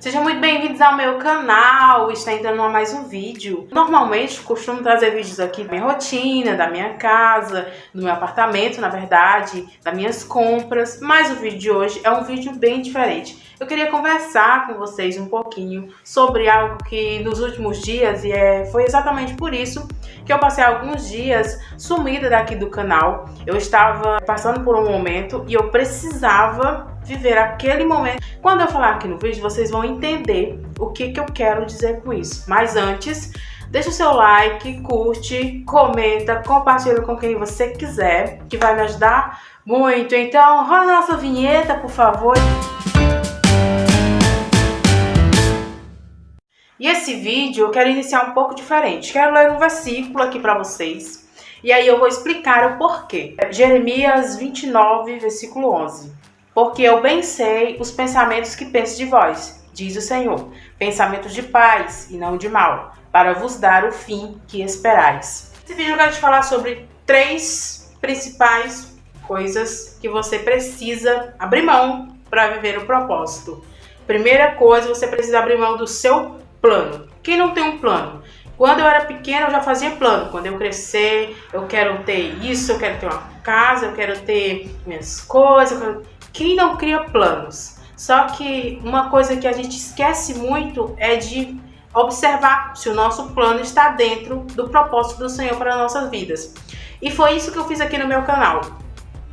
Sejam muito bem-vindos ao meu canal, está entrando a mais um vídeo. Normalmente costumo trazer vídeos aqui da minha rotina, da minha casa, do meu apartamento, na verdade, das minhas compras, mas o vídeo de hoje é um vídeo bem diferente. Eu queria conversar com vocês um pouquinho sobre algo que nos últimos dias, foi exatamente por isso que eu passei alguns dias sumida daqui do canal. Eu estava passando por um momento e eu precisava viver aquele momento. Quando eu falar aqui no vídeo, vocês vão entender o que eu quero dizer com isso. Mas antes, deixa o seu like, curte, comenta, compartilha com quem você quiser, que vai me ajudar muito. Então, rola a nossa vinheta, por favor. E esse vídeo eu quero iniciar um pouco diferente. Quero ler um versículo aqui para vocês. E aí eu vou explicar o porquê. Jeremias 29, versículo 11. Porque eu bem sei os pensamentos que penso de vós, diz o Senhor, pensamentos de paz e não de mal, para vos dar o fim que esperais. Nesse vídeo eu quero te falar sobre 3 principais coisas que você precisa abrir mão para viver o propósito. Primeira coisa, você precisa abrir mão do seu plano. Quem não tem um plano? Quando eu era pequena, eu já fazia plano. Quando eu crescer, eu quero ter isso, eu quero ter uma casa, eu quero ter minhas coisas. Quem não cria planos? Só que uma coisa que a gente esquece muito é de observar se o nosso plano está dentro do propósito do Senhor para as nossas vidas. E foi isso que eu fiz aqui no meu canal.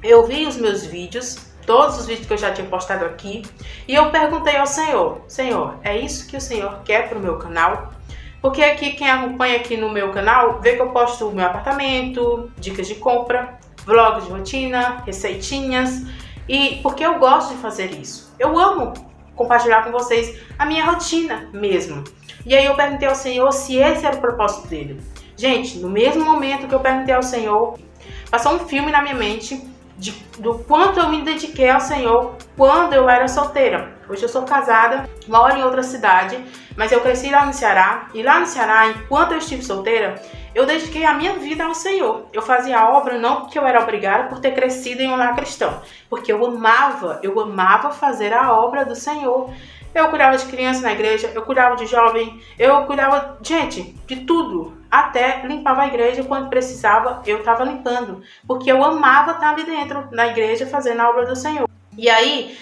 Eu vi os meus vídeos, todos os vídeos que eu já tinha postado aqui, e eu perguntei ao Senhor, Senhor, é isso que o Senhor quer para o meu canal? Porque aqui, quem acompanha aqui no meu canal, vê que eu posto o meu apartamento, dicas de compra, vlogs de rotina, receitinhas, e porque eu gosto de fazer isso. Eu amo compartilhar com vocês a minha rotina mesmo. E aí eu perguntei ao Senhor se esse era o propósito dele. Gente, no mesmo momento que eu perguntei ao Senhor, passou um filme na minha mente do quanto eu me dediquei ao Senhor quando eu era solteira. Hoje eu sou casada, moro em outra cidade, mas eu cresci lá no Ceará. E lá no Ceará, enquanto eu estive solteira, eu dediquei a minha vida ao Senhor. Eu fazia a obra não porque eu era obrigada por ter crescido em um lar cristão, porque eu amava fazer a obra do Senhor. Eu cuidava de criança na igreja, eu cuidava de jovem, eu cuidava, gente, de tudo. Até limpava a igreja quando precisava, eu estava limpando. Porque eu amava estar ali dentro da igreja fazendo a obra do Senhor. E aí,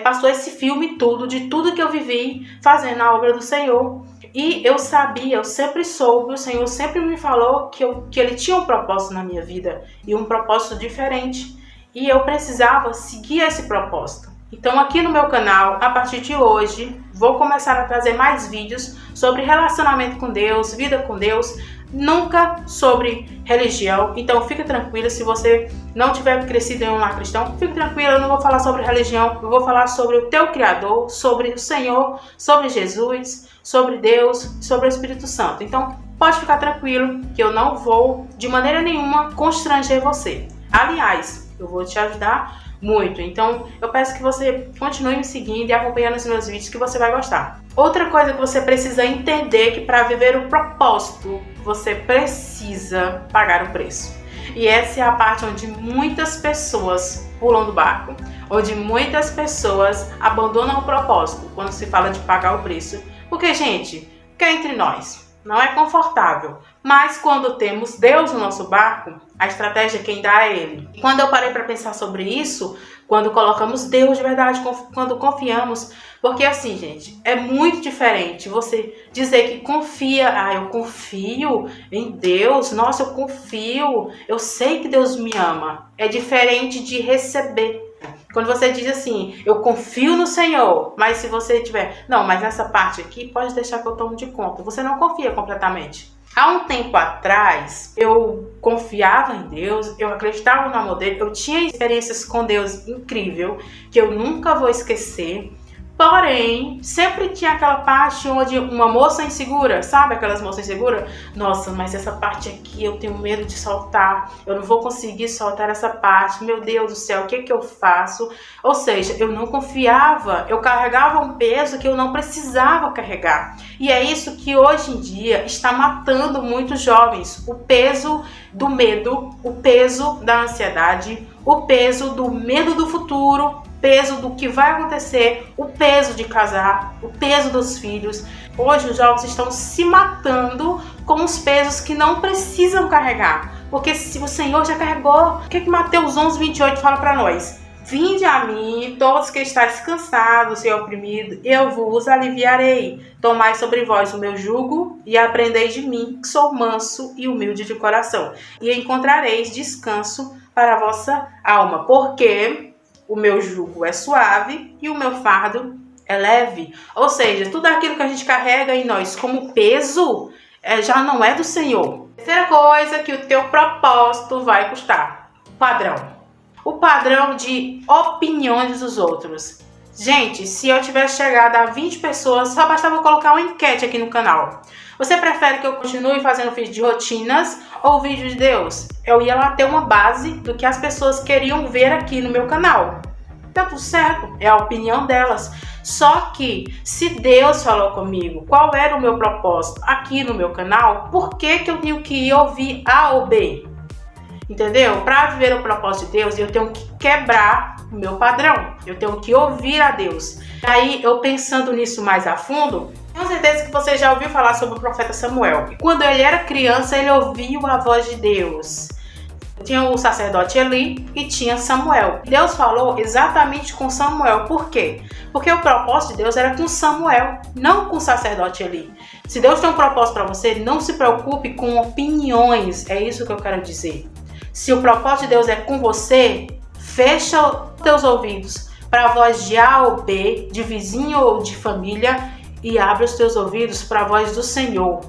passou esse filme tudo, de tudo que eu vivi fazendo a obra do Senhor. E eu sabia, eu sempre soube, o Senhor sempre me falou que Ele tinha um propósito na minha vida. E um propósito diferente. E eu precisava seguir esse propósito. Então aqui no meu canal, a partir de hoje, vou começar a trazer mais vídeos sobre relacionamento com Deus, vida com Deus, nunca sobre religião. Então fica tranquila, se você não tiver crescido em um lar cristão, fique tranquila, eu não vou falar sobre religião, eu vou falar sobre o teu Criador, sobre o Senhor, sobre Jesus, sobre Deus, sobre o Espírito Santo. Então pode ficar tranquilo que eu não vou de maneira nenhuma constranger você. Aliás, eu vou te ajudar muito. Então eu peço que você continue me seguindo e acompanhando os meus vídeos, que você vai gostar. Outra coisa que você precisa entender é que para viver o propósito, você precisa pagar o preço. E essa é a parte onde muitas pessoas pulam do barco, onde muitas pessoas abandonam o propósito quando se fala de pagar o preço. Porque, gente, cá entre nós, não é confortável, mas quando temos Deus no nosso barco, a estratégia quem dá é Ele. E quando eu parei para pensar sobre isso, quando colocamos Deus de verdade, quando confiamos, porque assim, gente, é muito diferente você dizer que confia, eu confio em Deus, nossa, eu confio, eu sei que Deus me ama. É diferente de receber. Quando você diz assim, eu confio no Senhor, mas se você tiver, não, mas nessa parte aqui, pode deixar que eu tomo de conta. Você não confia completamente. Há um tempo atrás, eu confiava em Deus, eu acreditava no amor dele, eu tinha experiências com Deus incrível, que eu nunca vou esquecer. Porém, sempre tinha aquela parte onde uma moça insegura, sabe aquelas moças inseguras? Nossa, mas essa parte aqui eu tenho medo de soltar, eu não vou conseguir soltar essa parte, meu Deus do céu, o que que eu faço? Ou seja, eu não confiava, eu carregava um peso que eu não precisava carregar. E é isso que hoje em dia está matando muitos jovens, o peso do medo, o peso da ansiedade, o peso do medo do futuro, peso do que vai acontecer, o peso de casar, o peso dos filhos. Hoje os jovens estão se matando com os pesos que não precisam carregar. Porque se o Senhor já carregou, o que Mateus 11:28 fala para nós? Vinde a mim, todos que estáis cansados e oprimidos, eu vos aliviarei. Tomai sobre vós o meu jugo e aprendei de mim, que sou manso e humilde de coração. E encontrareis descanso para a vossa alma, porque o meu jugo é suave e o meu fardo é leve. Ou seja, tudo aquilo que a gente carrega em nós como peso já não é do Senhor. Terceira coisa que o teu propósito vai custar: padrão. O padrão de opiniões dos outros. Gente, se eu tivesse chegado a 20 pessoas, só bastava colocar uma enquete aqui no canal. Você prefere que eu continue fazendo vídeo de rotinas ou vídeo de Deus? Eu ia lá ter uma base do que as pessoas queriam ver aqui no meu canal. Tá tudo certo, é a opinião delas. Só que, se Deus falou comigo qual era o meu propósito aqui no meu canal, por que eu tenho que ir ouvir A ou B? Entendeu? Para viver o propósito de Deus, eu tenho que quebrar o meu padrão. Eu tenho que ouvir a Deus. Aí, eu pensando nisso mais a fundo, tenho certeza que você já ouviu falar sobre o profeta Samuel. Quando ele era criança, ele ouvia a voz de Deus. Tinha o sacerdote Eli e tinha Samuel. Deus falou exatamente com Samuel. Por quê? Porque o propósito de Deus era com Samuel, não com o sacerdote Eli. Se Deus tem um propósito para você, não se preocupe com opiniões. É isso que eu quero dizer. Se o propósito de Deus é com você, fecha os teus ouvidos para a voz de A ou B, de vizinho ou de família, e abre os teus ouvidos para a voz do Senhor.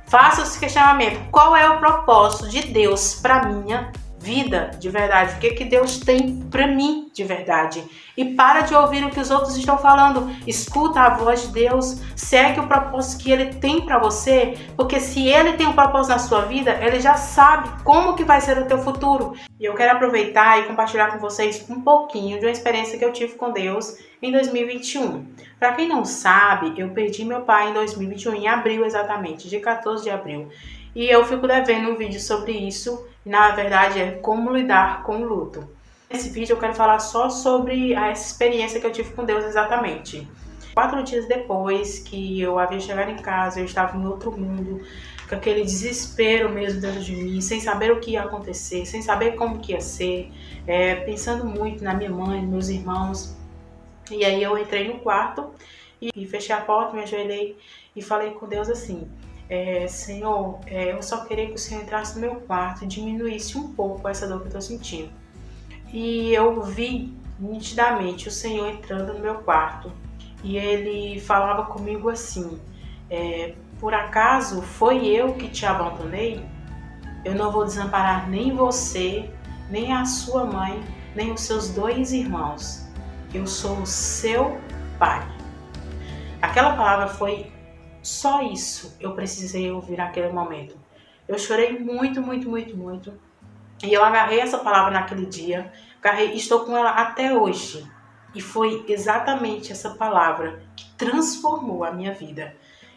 Faça esse questionamento: qual é o propósito de Deus para minha vida de verdade? O que Deus tem para mim de verdade? E para de ouvir o que os outros estão falando. Escuta a voz de Deus, segue o propósito que Ele tem para você, porque se Ele tem um propósito na sua vida, Ele já sabe como que vai ser o teu futuro. E eu quero aproveitar e compartilhar com vocês um pouquinho de uma experiência que eu tive com Deus em 2021. Para quem não sabe, eu perdi meu pai em 2021, em abril exatamente, dia 14 de abril. E eu fico devendo um vídeo sobre isso. Na verdade, é como lidar com o luto. Nesse vídeo eu quero falar só sobre essa experiência que eu tive com Deus exatamente. 4 dias depois que eu havia chegado em casa, eu estava em outro mundo, com aquele desespero mesmo dentro de mim, sem saber o que ia acontecer, sem saber como que ia ser, pensando muito na minha mãe, nos meus irmãos. E aí eu entrei no quarto e fechei a porta, me ajoelhei e falei com Deus assim: Senhor, eu só queria que o Senhor entrasse no meu quarto e diminuísse um pouco essa dor que eu estou sentindo. E eu vi nitidamente o Senhor entrando no meu quarto e Ele falava comigo assim: por acaso foi eu que te abandonei? Eu não vou desamparar nem você, nem a sua mãe, nem os seus 2 irmãos. Eu sou o seu pai. Aquela palavra foi só isso eu precisei ouvir naquele momento. Eu chorei muito, muito, muito, muito. E eu agarrei essa palavra naquele dia, estou com ela até hoje. E foi exatamente essa palavra que transformou a minha vida.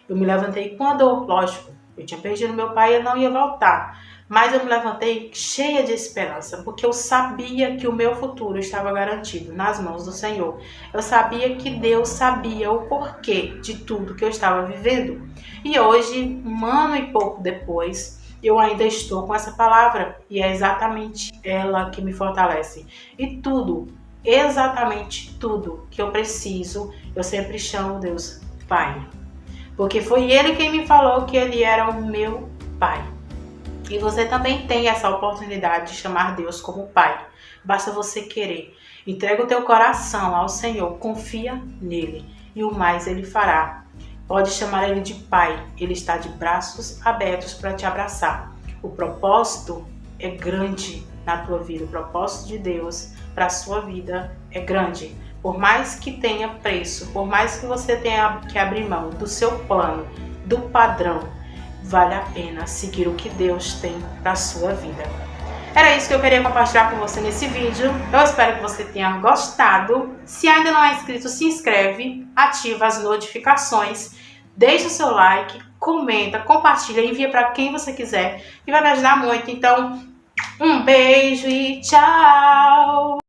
Eu me levantei com a dor, lógico. Eu tinha perdido meu pai e ele não ia voltar. Mas eu me levantei cheia de esperança, porque eu sabia que o meu futuro estava garantido nas mãos do Senhor. Eu sabia que Deus sabia o porquê de tudo que eu estava vivendo. E hoje, 1 ano e pouco depois, eu ainda estou com essa palavra e é exatamente ela que me fortalece. E tudo, exatamente tudo que eu preciso, eu sempre chamo Deus Pai. Porque foi Ele quem me falou que Ele era o meu Pai. E você também tem essa oportunidade de chamar Deus como Pai. Basta você querer. Entrega o teu coração ao Senhor, confia nele e o mais Ele fará. Pode chamar Ele de Pai, Ele está de braços abertos para te abraçar. O propósito é grande na tua vida, o propósito de Deus para a sua vida é grande. Por mais que tenha preço, por mais que você tenha que abrir mão do seu plano, do padrão, vale a pena seguir o que Deus tem para a sua vida. Era isso que eu queria compartilhar com você nesse vídeo. Eu espero que você tenha gostado. Se ainda não é inscrito, se inscreve, ativa as notificações, deixa o seu like, comenta, compartilha, envia para quem você quiser, que vai me ajudar muito. Então, um beijo e tchau!